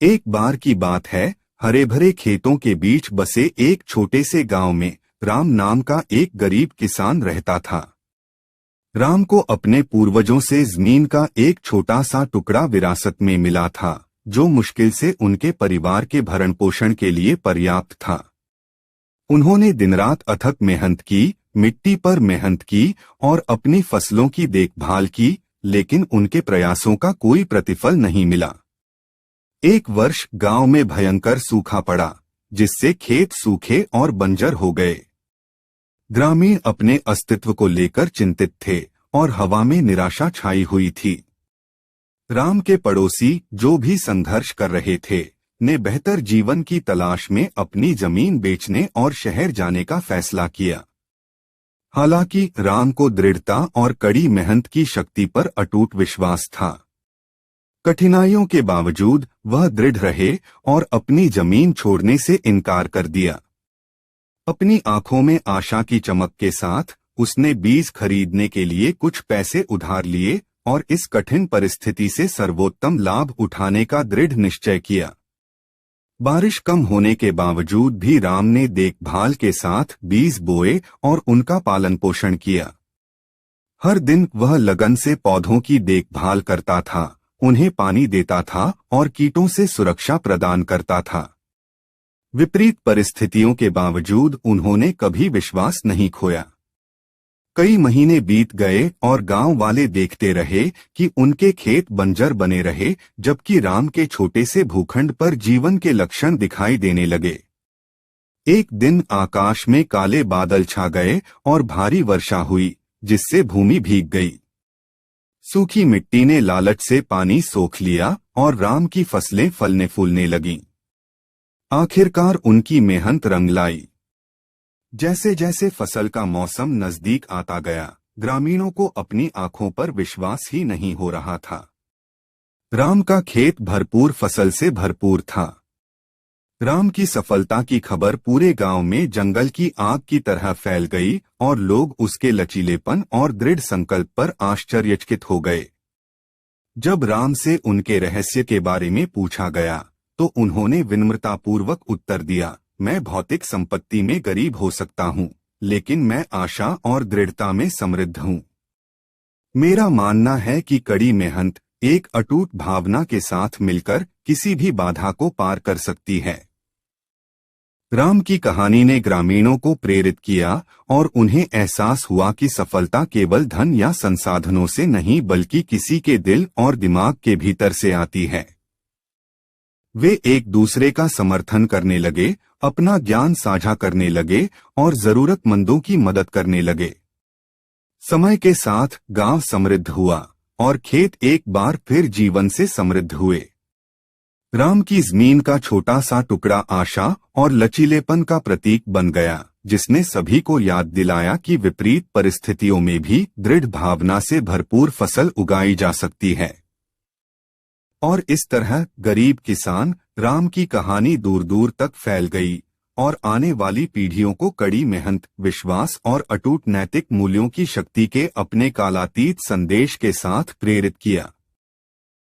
एक बार की बात है, हरे भरे खेतों के बीच बसे एक छोटे से गांव में राम नाम का एक गरीब किसान रहता था। राम को अपने पूर्वजों से जमीन का एक छोटा सा टुकड़ा विरासत में मिला था, जो मुश्किल से उनके परिवार के भरण पोषण के लिए पर्याप्त था। उन्होंने दिन रात अथक मेहनत की, मिट्टी पर मेहनत की और अपनी फसलों की देखभाल की, लेकिन उनके प्रयासों का कोई प्रतिफल नहीं मिला। एक वर्ष गांव में भयंकर सूखा पड़ा, जिससे खेत सूखे और बंजर हो गए। ग्रामीण अपने अस्तित्व को लेकर चिंतित थे और हवा में निराशा छाई हुई थी। राम के पड़ोसी, जो भी संघर्ष कर रहे थे, ने बेहतर जीवन की तलाश में अपनी जमीन बेचने और शहर जाने का फैसला किया। हालांकि राम को दृढ़ता और कड़ी मेहनत की शक्ति पर अटूट विश्वास था। कठिनाइयों के बावजूद वह दृढ़ रहे और अपनी जमीन छोड़ने से इनकार कर दिया। अपनी आंखों में आशा की चमक के साथ उसने बीज खरीदने के लिए कुछ पैसे उधार लिए और इस कठिन परिस्थिति से सर्वोत्तम लाभ उठाने का दृढ़ निश्चय किया। बारिश कम होने के बावजूद भी राम ने देखभाल के साथ बीज बोए और उनका पालन पोषण किया। हर दिन वह लगन से पौधों की देखभाल करता था, उन्हें पानी देता था और कीटों से सुरक्षा प्रदान करता था। विपरीत परिस्थितियों के बावजूद उन्होंने कभी विश्वास नहीं खोया। कई महीने बीत गए और गांव वाले देखते रहे कि उनके खेत बंजर बने रहे, जबकि राम के छोटे से भूखंड पर जीवन के लक्षण दिखाई देने लगे। एक दिन आकाश में काले बादल छा गए और भारी वर्षा हुई, जिससे भूमि भीग गई। सूखी मिट्टी ने लालच से पानी सोख लिया और राम की फसलें फलने फूलने लगीं। आखिरकार उनकी मेहनत रंग लाई। जैसे जैसे फसल का मौसम नजदीक आता गया, ग्रामीणों को अपनी आंखों पर विश्वास ही नहीं हो रहा था। राम का खेत भरपूर फसल से भरपूर था। राम की सफलता की खबर पूरे गांव में जंगल की आग की तरह फैल गई और लोग उसके लचीलेपन और दृढ़ संकल्प पर आश्चर्यचकित हो गए। जब राम से उनके रहस्य के बारे में पूछा गया, तो उन्होंने विनम्रतापूर्वक उत्तर दिया, मैं भौतिक संपत्ति में गरीब हो सकता हूँ, लेकिन मैं आशा और दृढ़ता में समृद्ध हूँ। मेरा मानना है कि कड़ी मेहनत एक अटूट भावना के साथ मिलकर किसी भी बाधा को पार कर सकती है। राम की कहानी ने ग्रामीणों को प्रेरित किया और उन्हें एहसास हुआ कि सफलता केवल धन या संसाधनों से नहीं, बल्कि किसी के दिल और दिमाग के भीतर से आती है। वे एक दूसरे का समर्थन करने लगे, अपना ज्ञान साझा करने लगे और जरूरतमंदों की मदद करने लगे। समय के साथ गांव समृद्ध हुआ और खेत एक बार फिर जीवन से समृद्ध हुए। राम की जमीन का छोटा सा टुकड़ा आशा और लचीलेपन का प्रतीक बन गया, जिसने सभी को याद दिलाया कि विपरीत परिस्थितियों में भी दृढ़ भावना से भरपूर फसल उगाई जा सकती है। और इस तरह गरीब किसान राम की कहानी दूर दूर तक फैल गई और आने वाली पीढ़ियों को कड़ी मेहनत, विश्वास और अटूट नैतिक मूल्यों की शक्ति के अपने कालातीत संदेश के साथ प्रेरित किया।